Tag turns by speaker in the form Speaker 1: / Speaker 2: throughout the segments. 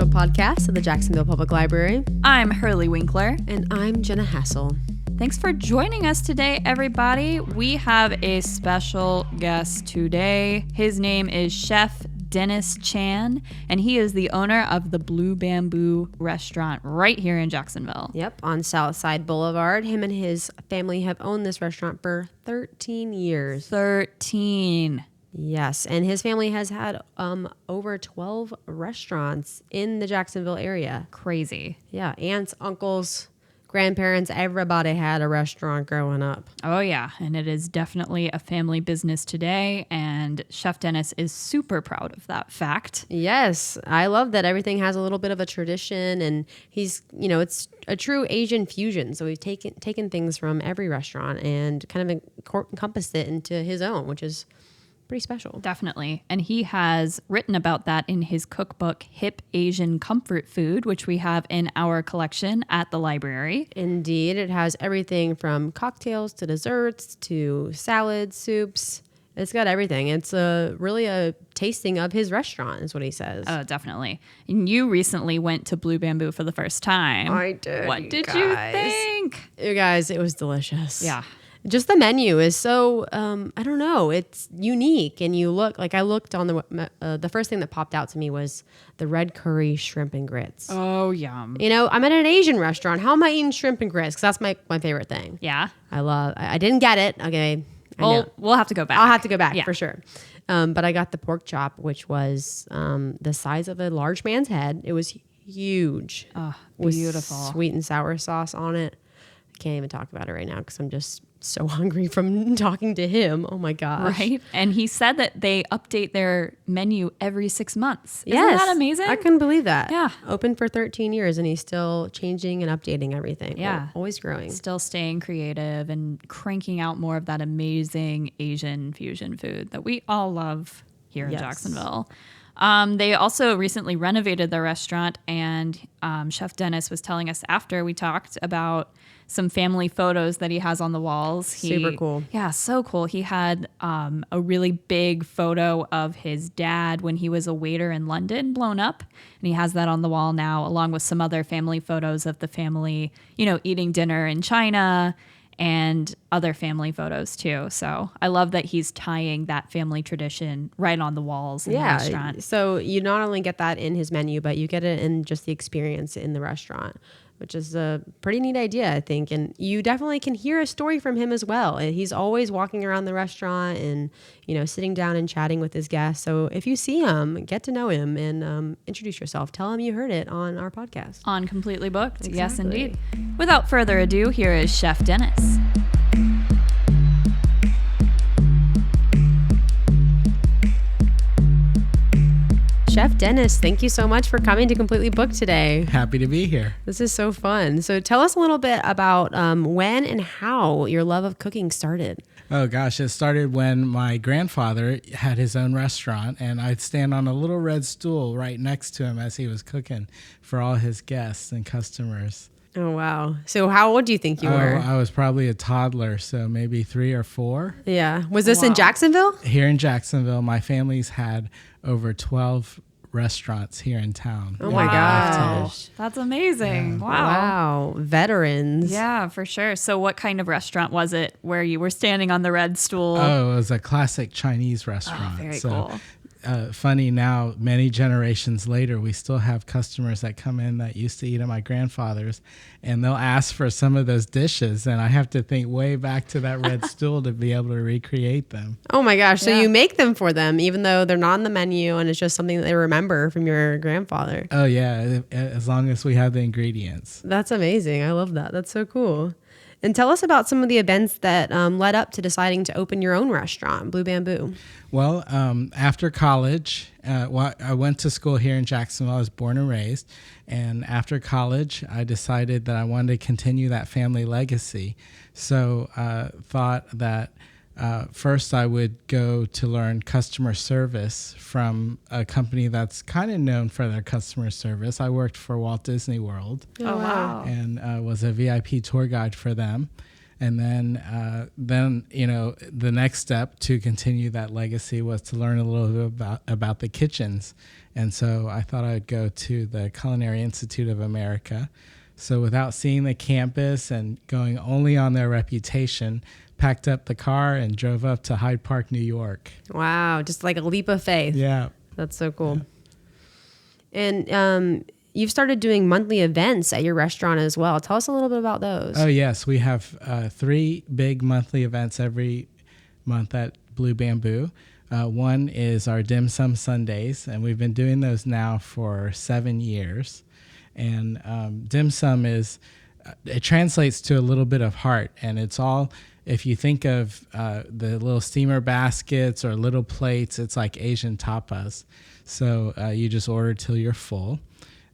Speaker 1: official podcast of the Jacksonville Public Library.
Speaker 2: I'm Hurley Winkler.
Speaker 1: And I'm Jenna Hassel.
Speaker 2: Thanks for joining us today, everybody. We have a special guest today. His name is Chef Dennis Chan, and he is the owner of the Blue Bamboo restaurant right here in Jacksonville.
Speaker 1: Yep, on Southside Boulevard. Him and his family have owned this restaurant for 13 years.
Speaker 2: 13.
Speaker 1: Yes, and his family has had over 12 restaurants in the Jacksonville area.
Speaker 2: Crazy.
Speaker 1: Yeah, aunts, uncles, grandparents, everybody had a restaurant growing up.
Speaker 2: Oh, yeah, and it is definitely a family business today, and Chef Dennis is super proud of that fact.
Speaker 1: Yes, I love that everything has a little bit of a tradition, and he's, it's a true Asian fusion. So we've taken things from every restaurant and kind of encompassed it into his own, which is pretty special.
Speaker 2: Definitely. And he has written about that in his cookbook, Hip Asian Comfort Food, which we have in our collection at the library.
Speaker 1: Indeed. It has everything from cocktails to desserts to salads, soups. It's got everything. It's really a tasting of his restaurant is what he says.
Speaker 2: Oh, definitely. And you recently went to Blue Bamboo for the first time.
Speaker 1: I did.
Speaker 2: What did you think?
Speaker 1: You guys, it was delicious.
Speaker 2: Yeah.
Speaker 1: Just the menu is so, I don't know, it's unique. And you look, like I looked on the first thing that popped out to me was the red curry shrimp and grits.
Speaker 2: Oh, yum.
Speaker 1: I'm at an Asian restaurant. How am I eating shrimp and grits? Because that's my favorite thing.
Speaker 2: Yeah.
Speaker 1: I didn't get it. Okay.
Speaker 2: We'll have to go back.
Speaker 1: I'll have to go back for sure. But I got the pork chop, which was the size of a large man's head. It was huge.
Speaker 2: Oh, beautiful.
Speaker 1: With sweet and sour sauce on it. I can't even talk about it right now because I'm just so hungry from talking to him. Oh my gosh.
Speaker 2: Right. And he said that they update their menu every 6 months. Isn't
Speaker 1: Yes,
Speaker 2: that amazing?
Speaker 1: I couldn't believe that.
Speaker 2: Yeah.
Speaker 1: Open for 13 years and he's still changing and updating everything.
Speaker 2: Yeah.
Speaker 1: Always growing.
Speaker 2: Still staying creative and cranking out more of that amazing Asian fusion food that we all love here in Jacksonville. They also recently renovated their restaurant, and Chef Dennis was telling us after we talked about some family photos that he has on the walls.
Speaker 1: Super cool.
Speaker 2: Yeah, so cool. He had a really big photo of his dad when he was a waiter in London blown up, and he has that on the wall now, along with some other family photos of the family, eating dinner in China and other family photos too. So I love that he's tying that family tradition right on the walls in the restaurant.
Speaker 1: So you not only get that in his menu, but you get it in just the experience in the restaurant, which is a pretty neat idea, I think. And you definitely can hear a story from him as well. And he's always walking around the restaurant and, sitting down and chatting with his guests. So if you see him, get to know him and introduce yourself. Tell him you heard it on our podcast.
Speaker 2: On Completely Booked.
Speaker 1: Exactly.
Speaker 2: Yes, indeed. Without further ado, here is Chef Dennis.
Speaker 1: Chef Dennis, thank you so much for coming to Completely Booked today.
Speaker 3: Happy to be here.
Speaker 1: This is so fun. So tell us a little bit about when and how your love of cooking started.
Speaker 3: Oh gosh, it started when my grandfather had his own restaurant, and I'd stand on a little red stool right next to him as he was cooking for all his guests and customers.
Speaker 1: Oh, wow. So how old do you think you were?
Speaker 3: I was probably a toddler, so maybe 3 or 4.
Speaker 1: Yeah. Was this in Jacksonville?
Speaker 3: Here in Jacksonville, my family's had over 12 restaurants here in town.
Speaker 1: Oh my gosh.
Speaker 2: That's amazing.
Speaker 3: Yeah.
Speaker 1: Wow. Veterans.
Speaker 2: Yeah, for sure. So what kind of restaurant was it where you were standing on the red stool?
Speaker 3: Oh, it was a classic Chinese restaurant.
Speaker 2: Very cool.
Speaker 3: Funny now, many generations later, we still have customers that come in that used to eat at my grandfather's, and they'll ask for some of those dishes, and I have to think way back to that red stool to be able to recreate them.
Speaker 1: Oh my gosh. So you make them for them, even though they're not on the menu, and it's just something that they remember from your grandfather.
Speaker 3: Oh yeah, as long as we have the ingredients.
Speaker 1: That's amazing. I love that. That's so cool. And tell us about some of the events that led up to deciding to open your own restaurant, Blue Bamboo.
Speaker 3: Well, after college, I went to school here in Jacksonville. I was born and raised. And after college, I decided that I wanted to continue that family legacy. So thought that first I would go to learn customer service from a company that's kind of known for their customer service. I worked for Walt Disney World.
Speaker 2: Oh, wow.
Speaker 3: And was a VIP tour guide for them. And then the next step to continue that legacy was to learn a little bit about the kitchens. And so I thought I'd go to the Culinary Institute of America. So without seeing the campus and going only on their reputation, packed up the car and drove up to Hyde Park, New York.
Speaker 1: Wow, just like a leap of faith.
Speaker 3: Yeah.
Speaker 1: That's so cool. Yeah. And you've started doing monthly events at your restaurant as well. Tell us a little bit about those.
Speaker 3: Oh, yes. We have 3 big monthly events every month at Blue Bamboo. One is our Dim Sum Sundays, and we've been doing those now for 7 years. And dim sum it translates to a little bit of heart, and it's all, if you think of the little steamer baskets or little plates, it's like Asian tapas. So you just order till you're full.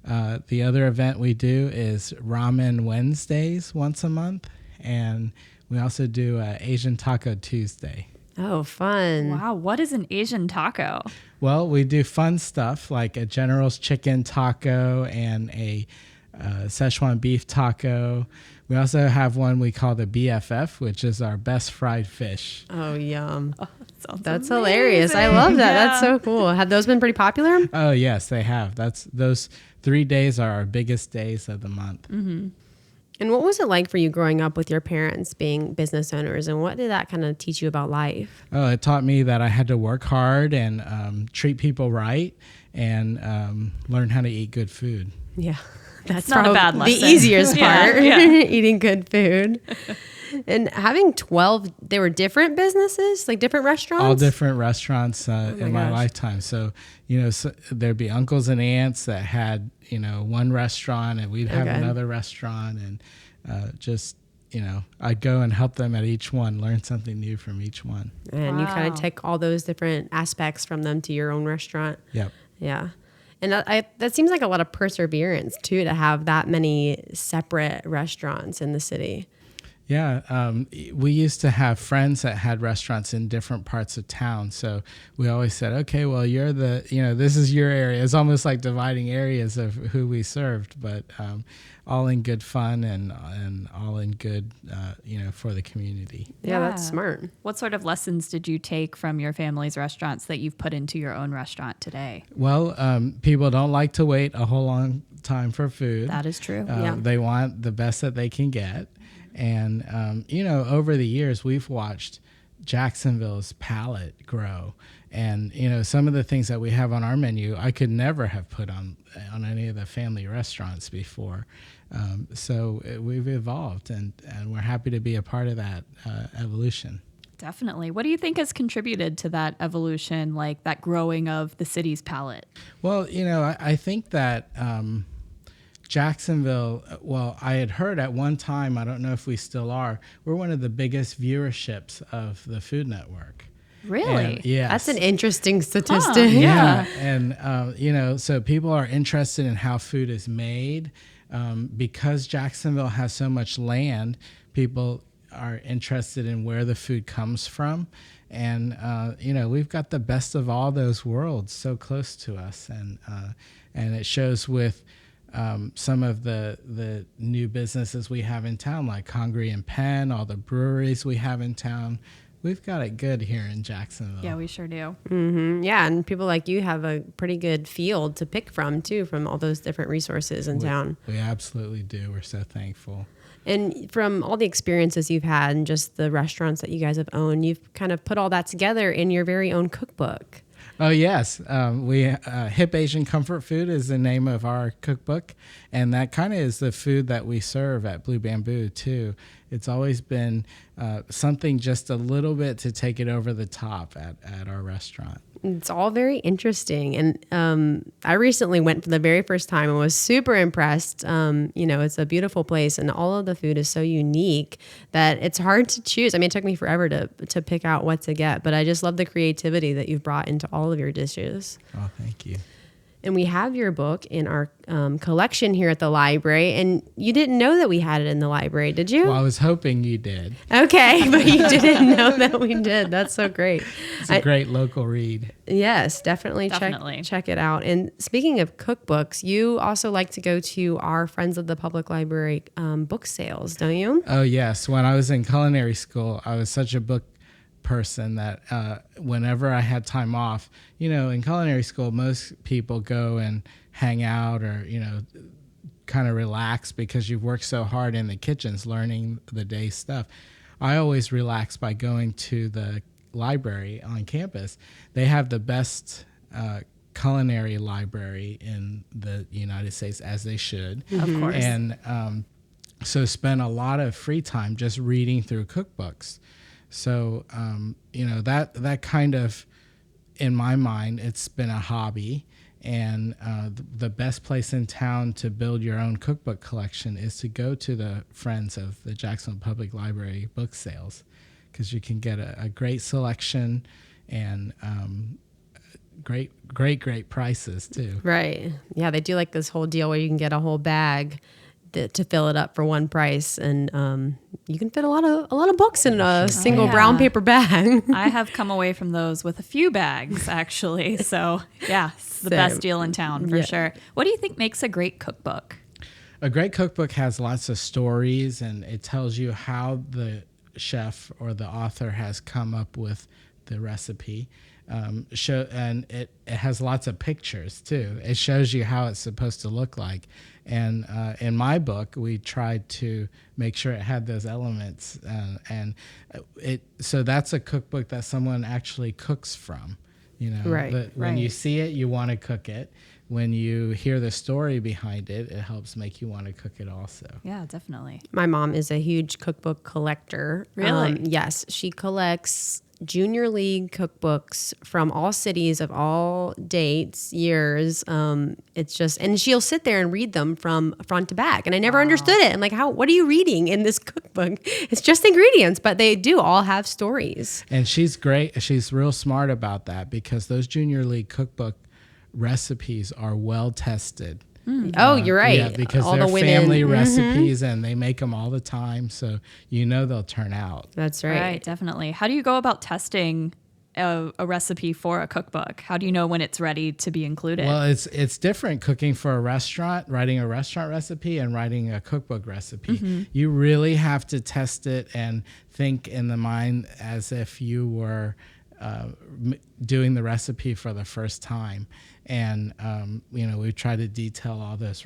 Speaker 3: The other event we do is Ramen Wednesdays once a month, and we also do Asian Taco Tuesday.
Speaker 1: Oh, fun.
Speaker 2: Wow, what is an Asian taco?
Speaker 3: Well, we do fun stuff like a General's chicken taco and a Szechuan beef taco. We also have one we call the BFF, which is our best fried fish.
Speaker 1: Oh, yum. That's
Speaker 2: amazing.
Speaker 1: Hilarious. I love that.
Speaker 2: Yeah.
Speaker 1: That's so cool. Have those been pretty popular?
Speaker 3: Oh, yes, they have. Those 3 days are our biggest days of the month.
Speaker 1: Mm-hmm. And what was it like for you growing up with your parents being business owners, and what did that kind of teach you about life?
Speaker 3: Oh, it taught me that I had to work hard and treat people right and learn how to eat good food.
Speaker 1: Yeah. That's
Speaker 2: not a bad
Speaker 1: the
Speaker 2: lesson.
Speaker 1: easiest part,
Speaker 2: Yeah.
Speaker 1: eating good food. And having 12, they were different businesses, like different restaurants?
Speaker 3: All different restaurants in my
Speaker 1: gosh.
Speaker 3: lifetime. So, so there'd be uncles and aunts that had, one restaurant, and we'd have another restaurant, and I'd go and help them at each one, learn something new from each one.
Speaker 1: And you kind
Speaker 2: Wow.
Speaker 1: of take all those different aspects from them to your own restaurant.
Speaker 3: Yep.
Speaker 1: Yeah. And that seems like a lot of perseverance, too, to have that many separate restaurants in the city.
Speaker 3: Yeah, we used to have friends that had restaurants in different parts of town. So we always said, okay, well, you're this is your area. It's almost like dividing areas of who we served, but all in good fun and all in good, for the community.
Speaker 1: Yeah, that's smart.
Speaker 2: What sort of lessons did you take from your family's restaurants that you've put into your own restaurant today?
Speaker 3: Well, people don't like to wait a whole long time for food.
Speaker 2: That is true.
Speaker 3: They want the best that they can get. And, over the years, we've watched Jacksonville's palate grow. And, some of the things that we have on our menu, I could never have put on any of the family restaurants before. So we've evolved, and we're happy to be a part of that evolution.
Speaker 2: Definitely. What do you think has contributed to that evolution, like that growing of the city's palate?
Speaker 3: Well, I think that Jacksonville, I had heard at one time, I don't know if we still are, we're one of the biggest viewerships of the Food Network.
Speaker 2: Really?
Speaker 3: Yes.
Speaker 1: That's an interesting statistic.
Speaker 2: Yeah.
Speaker 3: And, so people are interested in how food is made. Because Jacksonville has so much land, people are interested in where the food comes from. And, we've got the best of all those worlds so close to us. And it shows with some of the new businesses we have in town, like Hungry and Penn, all the breweries we have in town. We've got it good here in Jacksonville.
Speaker 2: Yeah, we sure do.
Speaker 1: Mm-hmm. Yeah, and people like you have a pretty good field to pick from, too, from all those different resources in town.
Speaker 3: We absolutely do. We're so thankful.
Speaker 1: And from all the experiences you've had and just the restaurants that you guys have owned, you've kind of put all that together in your very own cookbook.
Speaker 3: Oh, yes. Hip Asian Comfort Food is the name of our cookbook. And that kind of is the food that we serve at Blue Bamboo, too. It's always been something just a little bit to take it over the top at our restaurant.
Speaker 1: It's all very interesting. And I recently went for the very first time and was super impressed. It's a beautiful place and all of the food is so unique that it's hard to choose. I mean, it took me forever to pick out what to get, but I just love the creativity that you've brought into all of your dishes.
Speaker 3: Oh, thank you.
Speaker 1: And we have your book in our collection here at the library. And you didn't know that we had it in the library, did you?
Speaker 3: Well, I was hoping you did.
Speaker 1: Okay, but you didn't know that we did. That's so great.
Speaker 3: It's a great local read.
Speaker 1: Yes, definitely. Check it out. And speaking of cookbooks, you also like to go to our Friends of the Public Library book sales, don't you?
Speaker 3: Oh, yes. When I was in culinary school, I was such a book person that whenever I had time off, in culinary school, most people go and hang out or, kind of relax because you've worked so hard in the kitchens learning the day stuff. I always relax by going to the library on campus. They have the best culinary library in the United States, as they should.
Speaker 2: Of course.
Speaker 3: And so spend a lot of free time just reading through cookbooks. So, that kind of, in my mind, it's been a hobby. And the best place in town to build your own cookbook collection is to go to the Friends of the Jacksonville Public Library book sales, because you can get a great selection and great prices, too.
Speaker 1: Right. Yeah, they do like this whole deal where you can get a whole bag to fill it up for one price, and you can fit a lot of books in a single brown paper bag.
Speaker 2: I have come away from those with a few bags, actually. So yeah, it's the best deal in town for sure. What do you think makes a great cookbook?
Speaker 3: A great cookbook has lots of stories, and it tells you how the chef or the author has come up with the recipe. And it has lots of pictures too. It shows you how it's supposed to look like. And in my book, we tried to make sure it had those elements. So that's a cookbook that someone actually cooks from. When you see it, you want to cook it. When you hear the story behind it, it helps make you want to cook it also.
Speaker 2: Yeah, definitely.
Speaker 1: My mom is a huge cookbook collector.
Speaker 2: Really?
Speaker 1: Yes, she collects junior league cookbooks from all cities of all dates, years. It's just, and she'll sit there and read them from front to back. And I never understood it. I'm like, what are you reading in this cookbook? It's just ingredients, but they do all have stories.
Speaker 3: And she's great. She's real smart about that, because those junior league cookbook recipes are well tested.
Speaker 1: Oh, you're right.
Speaker 3: Yeah, because
Speaker 1: all
Speaker 3: they're
Speaker 1: the women.
Speaker 3: family recipes, and they make them all the time, so they'll turn out.
Speaker 1: That's right.
Speaker 2: Right, definitely. How do you go about testing a recipe for a cookbook? How do you know when it's ready to be included?
Speaker 3: Well, it's different cooking for a restaurant, writing a restaurant recipe, and writing a cookbook recipe. Mm-hmm. You really have to test it and think in the mind as if you were doing the recipe for the first time. And we try to detail all those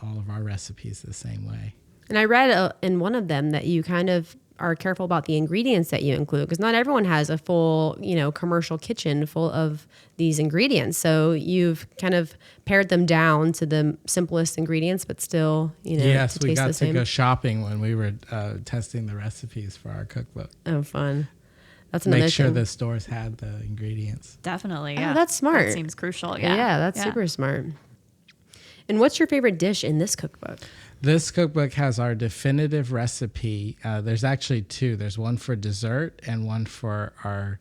Speaker 3: all of our recipes the same way.
Speaker 1: And I read in one of them that you kind of are careful about the ingredients that you include, because not everyone has a full, commercial kitchen full of these ingredients. So you've kind of pared them down to the simplest ingredients, but still,
Speaker 3: yes,
Speaker 1: to
Speaker 3: we
Speaker 1: taste
Speaker 3: got
Speaker 1: the
Speaker 3: to
Speaker 1: same.
Speaker 3: go shopping when we were testing the recipes for our cookbook.
Speaker 1: Oh, fun. That's another
Speaker 3: Make sure
Speaker 1: thing.
Speaker 3: the stores had the ingredients.
Speaker 2: Definitely, yeah.
Speaker 1: Oh, that's smart.
Speaker 2: That seems crucial,
Speaker 1: Yeah, that's super smart. And what's your favorite dish in this cookbook?
Speaker 3: This cookbook has our definitive recipe. There's actually two. There's one for dessert and one for our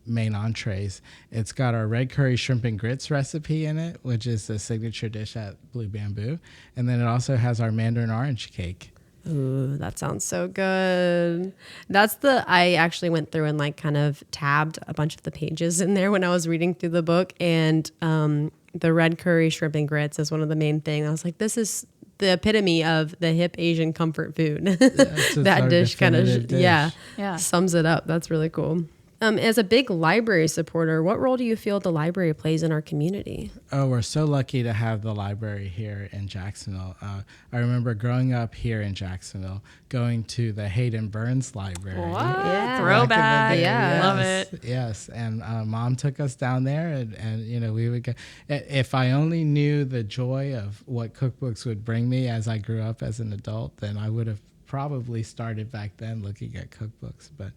Speaker 3: main entrees. It's got our red curry shrimp and grits recipe in it, which is the signature dish at Blue Bamboo. And then it also has our mandarin orange cake.
Speaker 1: Ooh, that sounds so good. I actually went through and kind of tabbed a bunch of the pages in there when I was reading through the book. And the red curry shrimp and grits is one of the main things. I was like, this is the epitome of the hip Asian comfort food. That dish kind of sums it up. That's really cool. As a big library supporter, what role do you feel the library plays in our community?
Speaker 3: Oh, we're so lucky to have the library here in Jacksonville. I remember growing up here in Jacksonville, going to the Hayden Burns Library.
Speaker 2: What?
Speaker 1: Yeah.
Speaker 2: Throwback.
Speaker 1: Yeah.
Speaker 2: Love it.
Speaker 3: Yes, and Mom took us down there, and we would go. If I only knew the joy of what cookbooks would bring me as I grew up as an adult, then I would have probably started back then looking at cookbooks. But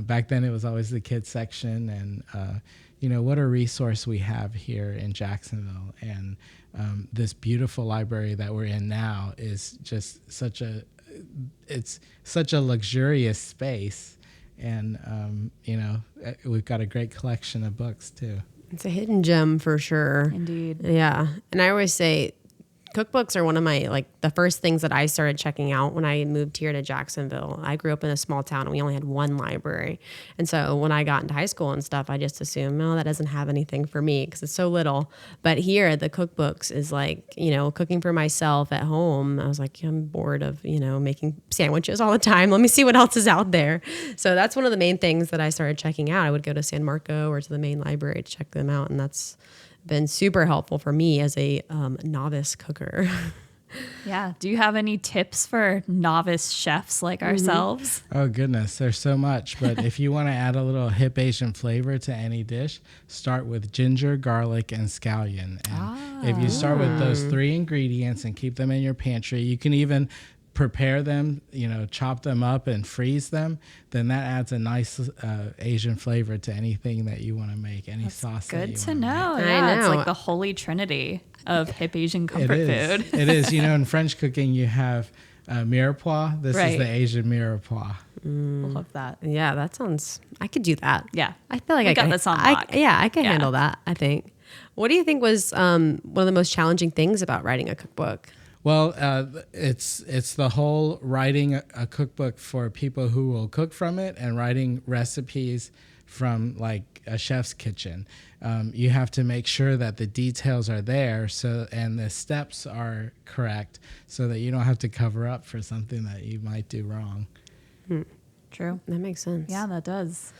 Speaker 3: back then it was always the kids section, and what a resource we have here in Jacksonville. And this beautiful library that we're in now is just such a luxurious space. And we've got a great collection of books too.
Speaker 1: It's a hidden gem for sure.
Speaker 2: Indeed.
Speaker 1: Yeah. And I always say cookbooks are one of my, like, the first things that I started checking out when I moved here to Jacksonville. I grew up in a small town and we only had one library. And so when I got into high school and stuff, I just assumed, no, that doesn't have anything for me because it's so little. But here, the cookbooks is like, you know, cooking for myself at home. I was like, I'm bored of, you know, making sandwiches all the time. Let me see what else is out there. So that's one of the main things that I started checking out. I would go to San Marco or to the main library to check them out. And that's been super helpful for me as a novice cooker.
Speaker 2: Yeah. Do you have any tips for novice chefs like ourselves?
Speaker 3: Oh, goodness. There's so much. But if you want to add a little hip Asian flavor to any dish, start with ginger, garlic, and scallion. And if you start with those 3 ingredients and keep them in your pantry, you can even prepare them, you know, chop them up and freeze them, then that adds a nice Asian flavor to anything that you want to make, any sauce.
Speaker 2: Good
Speaker 3: that
Speaker 2: to
Speaker 3: you
Speaker 2: know.
Speaker 3: make.
Speaker 2: Yeah,
Speaker 1: I
Speaker 2: it's
Speaker 1: know.
Speaker 2: like the holy trinity of hip Asian comfort food.
Speaker 3: It is. You know, in French cooking, you have mirepoix. This is
Speaker 2: Right.
Speaker 3: the Asian mirepoix.
Speaker 2: Love that.
Speaker 1: Yeah, that sounds, I could do that.
Speaker 2: Yeah.
Speaker 1: I feel like
Speaker 2: We
Speaker 1: I
Speaker 2: got
Speaker 1: could,
Speaker 2: this on lock.
Speaker 1: I can
Speaker 2: Yeah.
Speaker 1: handle that, I think. What do you think was one of the most challenging things about writing a cookbook?
Speaker 3: Well, it's the whole writing a cookbook for people who will cook from it and writing recipes from like a chef's kitchen. You have to make sure that the details are there and the steps are correct so that you don't have to cover up for something that you might do wrong.
Speaker 2: True.
Speaker 1: That makes sense.
Speaker 2: Yeah, that does.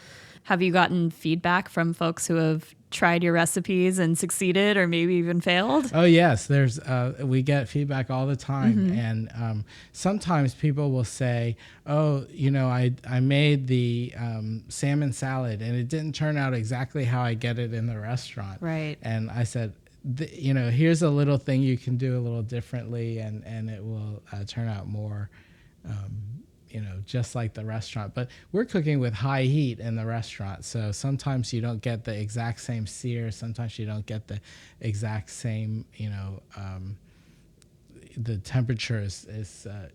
Speaker 2: Have you gotten feedback from folks who have tried your recipes and succeeded or maybe even failed?
Speaker 3: Oh yes, there's we get feedback all the time, and sometimes people will say, "Oh, you know, I made the salmon salad and it didn't turn out exactly how I get it in the restaurant."
Speaker 2: Right.
Speaker 3: And I said, you know, here's a little thing you can do a little differently, and it will turn out more. You know, just like the restaurant. But we're cooking with high heat in the restaurant, so sometimes you don't get the exact same sear. Sometimes you don't get the exact same, you know, the temperature is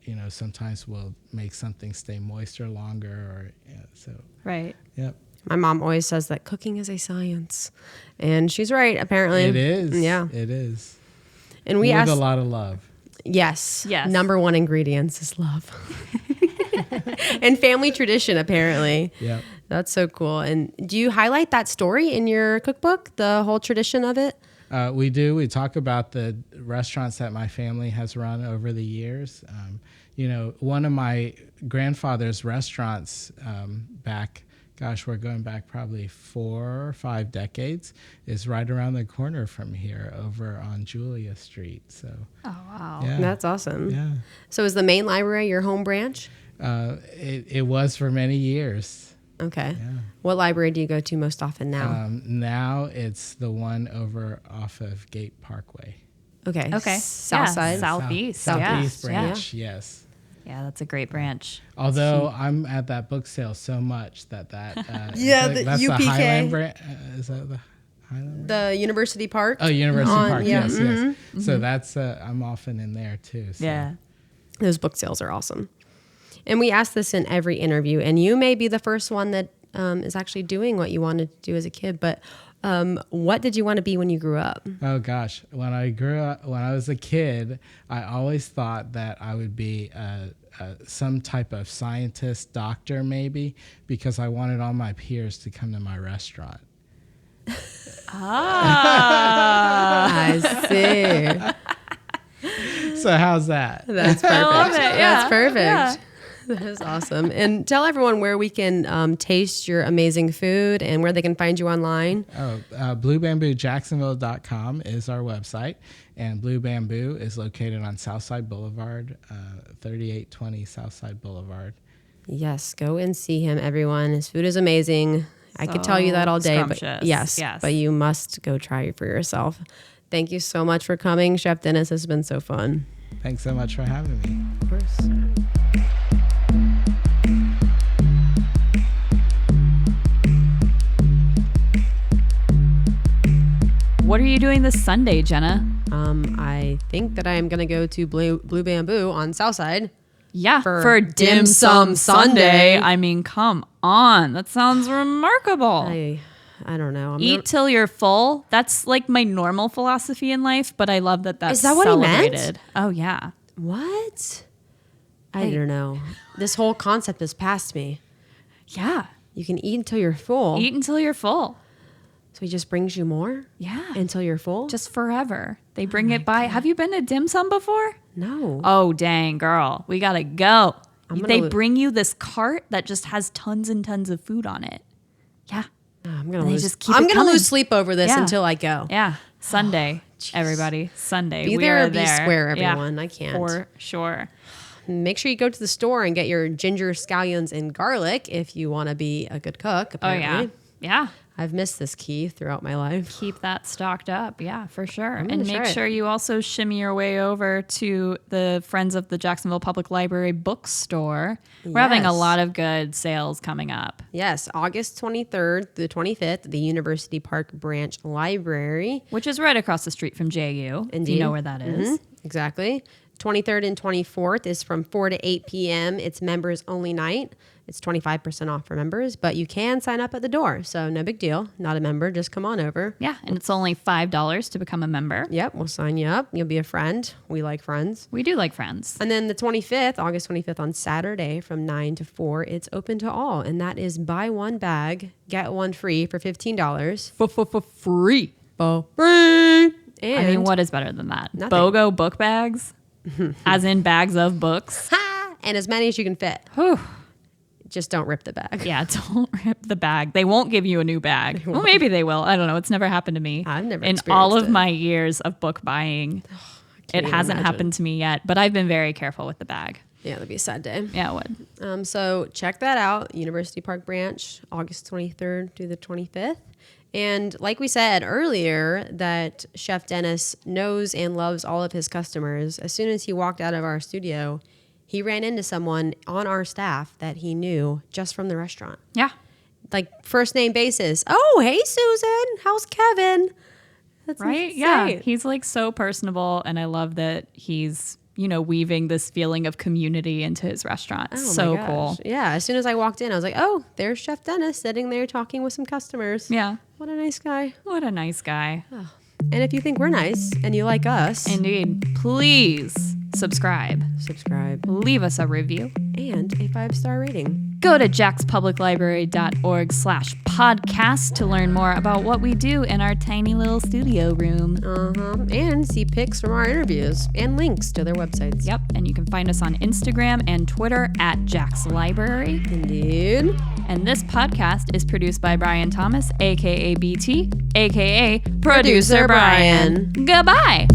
Speaker 3: you know, sometimes will make something stay moister longer, or so.
Speaker 2: Right.
Speaker 3: Yep.
Speaker 1: My mom always says that cooking is a science. And she's right, apparently.
Speaker 3: It is.
Speaker 1: Yeah.
Speaker 3: It is.
Speaker 1: And we
Speaker 3: with
Speaker 1: asked,
Speaker 3: a lot of love.
Speaker 1: yes.
Speaker 2: Yes.
Speaker 1: Number one ingredients is love. And family tradition, apparently.
Speaker 3: Yep.
Speaker 1: That's so cool. And do you highlight that story in your cookbook, the whole tradition of it?
Speaker 3: We do. We talk about the restaurants that my family has run over the years. You know, one of my grandfather's restaurants we're going back probably 4 or 5 decades, is right around the corner from here over on Julia Street. So,
Speaker 2: Oh, wow.
Speaker 3: yeah.
Speaker 1: That's awesome.
Speaker 3: Yeah.
Speaker 1: So is the main library your home branch?
Speaker 3: It was for many years.
Speaker 1: Okay.
Speaker 3: Yeah.
Speaker 1: What library do you go to most often now?
Speaker 3: Now it's the one over off of Gate Parkway.
Speaker 1: Okay.
Speaker 2: Okay.
Speaker 1: Southside.
Speaker 2: Yeah, Southeast.
Speaker 3: Southeast
Speaker 2: Yeah.
Speaker 3: branch, yes.
Speaker 2: Yeah, that's a great branch.
Speaker 3: Although I'm at that book sale so much that
Speaker 1: Yeah, the
Speaker 3: that's
Speaker 1: UPK.
Speaker 3: the Highland branch. Is that the Highland branch?
Speaker 1: The University Park.
Speaker 3: Oh, University
Speaker 1: on-
Speaker 3: Park.
Speaker 1: yeah.
Speaker 3: Yes, yes. So that's I'm often in there too. So.
Speaker 2: Yeah.
Speaker 1: Those book sales are awesome. And we ask this in every interview, and you may be the first one that is actually doing what you wanted to do as a kid, but what did you want to be when you grew up?
Speaker 3: Oh gosh, when I was a kid, I always thought that I would be some type of scientist, doctor maybe, because I wanted all my peers to come to my restaurant.
Speaker 1: I see.
Speaker 3: So how's that?
Speaker 1: That's perfect.
Speaker 2: I love it. Yeah.
Speaker 1: That's perfect.
Speaker 2: Yeah.
Speaker 1: That is awesome. And tell everyone where we can taste your amazing food and where they can find you online.
Speaker 3: BlueBambooJacksonville.com is our website, and Blue Bamboo is located on Southside Boulevard, 3820 Southside Boulevard.
Speaker 1: Yes, go and see him, everyone. His food is amazing. I could tell you that all day, but
Speaker 2: scrumptious.
Speaker 1: yes, but you must go try it for yourself. Thank you so much for coming, Chef Dennis. This has been so fun.
Speaker 3: Thanks so much for having me.
Speaker 1: Of course.
Speaker 2: What are you doing this Sunday, Jenna?
Speaker 1: I think that I am going to go to Blue Bamboo on Southside.
Speaker 2: Yeah,
Speaker 1: For
Speaker 2: Dim
Speaker 1: Dim
Speaker 2: Sum
Speaker 1: Sum Sunday.
Speaker 2: I mean, come on. That sounds remarkable.
Speaker 1: I I don't know.
Speaker 2: Eat till you're full. That's like my normal philosophy in life, but I love that that's
Speaker 1: Is that what he meant?
Speaker 2: celebrated. Oh, yeah.
Speaker 1: What? I don't know. This whole concept has passed me.
Speaker 2: Yeah.
Speaker 1: You can eat until you're full.
Speaker 2: Eat until you're full.
Speaker 1: So he just brings you more?
Speaker 2: Yeah.
Speaker 1: Until you're full?
Speaker 2: Just forever. They bring it by. Have you been to dim sum before?
Speaker 1: No.
Speaker 2: Oh, dang, girl. We got to go. They
Speaker 1: gonna
Speaker 2: bring you this cart that just has tons and tons of food on it. Yeah.
Speaker 1: I'm gonna
Speaker 2: They
Speaker 1: lose.
Speaker 2: just keep
Speaker 1: I'm
Speaker 2: it
Speaker 1: gonna
Speaker 2: coming.
Speaker 1: lose sleep over this
Speaker 2: Yeah.
Speaker 1: until I go.
Speaker 2: Yeah. Sunday, everybody. Sunday.
Speaker 1: Be
Speaker 2: we
Speaker 1: there
Speaker 2: are
Speaker 1: or be
Speaker 2: there.
Speaker 1: square,
Speaker 2: Yeah,
Speaker 1: everyone. I can't.
Speaker 2: For sure.
Speaker 1: Make sure you go to the store and get your ginger, scallions, and garlic if you want to be a good cook.
Speaker 2: Oh,
Speaker 1: Apparently.
Speaker 2: yeah. Yeah.
Speaker 1: I've missed this key throughout my life.
Speaker 2: Keep that stocked up. Yeah, for sure.
Speaker 1: gonna
Speaker 2: And
Speaker 1: try
Speaker 2: make
Speaker 1: it.
Speaker 2: sure you also shimmy your way over to the Friends of the Jacksonville Public Library bookstore. We're having a
Speaker 1: Yes.
Speaker 2: lot of good sales coming up.
Speaker 1: Yes, August 23rd through the 25th, the University Park Branch Library.
Speaker 2: Which is right across the street from JU. If you know where that is.
Speaker 1: Exactly. 23rd and 24th is from 4 to 8 p.m. It's members only night. It's 25% off for members, but you can sign up at the door. So no big deal. Not a member. Just come on over.
Speaker 2: Yeah, and it's only $5 to become a member.
Speaker 1: Yep, we'll sign you up. You'll be a friend. We like friends.
Speaker 2: We do like friends.
Speaker 1: And then the 25th, August 25th on Saturday from 9 to 4, it's open to all. And that is buy one bag, get one free for $15.
Speaker 2: For free.
Speaker 1: Free. And
Speaker 2: I mean, what is better than that?
Speaker 1: Nothing.
Speaker 2: BOGO book bags? As in bags of books?
Speaker 1: and as many as you can fit.
Speaker 2: Whew.
Speaker 1: Just don't rip the bag.
Speaker 2: Yeah, don't rip the bag. They won't give you a new bag. Well, maybe they will. I don't know. It's never happened to me.
Speaker 1: I've never
Speaker 2: in all
Speaker 1: experienced
Speaker 2: of
Speaker 1: it.
Speaker 2: my years of book buying. It
Speaker 1: even
Speaker 2: hasn't
Speaker 1: imagine.
Speaker 2: happened to me yet, but I've been very careful with the bag.
Speaker 1: Yeah, that'd be a sad day.
Speaker 2: Yeah, it would.
Speaker 1: So check that out. University Park Branch, August 23rd through the 25th. And like we said earlier, that Chef Dennis knows and loves all of his customers. As soon as he walked out of our studio, he ran into someone on our staff that he knew just from the restaurant.
Speaker 2: Yeah.
Speaker 1: Like first name basis. Oh, hey, Susan. How's Kevin? That's
Speaker 2: Right?
Speaker 1: insane.
Speaker 2: Yeah. He's like so personable, and I love that he's, weaving this feeling of community into his restaurant.
Speaker 1: Oh my
Speaker 2: So
Speaker 1: gosh.
Speaker 2: cool.
Speaker 1: Yeah. As soon as I walked in, I was like, oh, there's Chef Dennis sitting there talking with some customers.
Speaker 2: Yeah.
Speaker 1: What a nice guy.
Speaker 2: What a nice guy.
Speaker 1: And if you think we're nice and you like us,
Speaker 2: Indeed. Please subscribe.
Speaker 1: subscribe
Speaker 2: Leave us a review.
Speaker 1: and a 5-star rating.
Speaker 2: Go to jackspubliclibrary.org/podcast to learn more about what we do in our tiny little studio room.
Speaker 1: And see pics from our interviews and links to their websites.
Speaker 2: Yep. And you can find us on Instagram and Twitter at Jack's Library.
Speaker 1: Indeed.
Speaker 2: And this podcast is produced by Brian Thomas, aka BT, aka Producer Brian. Goodbye.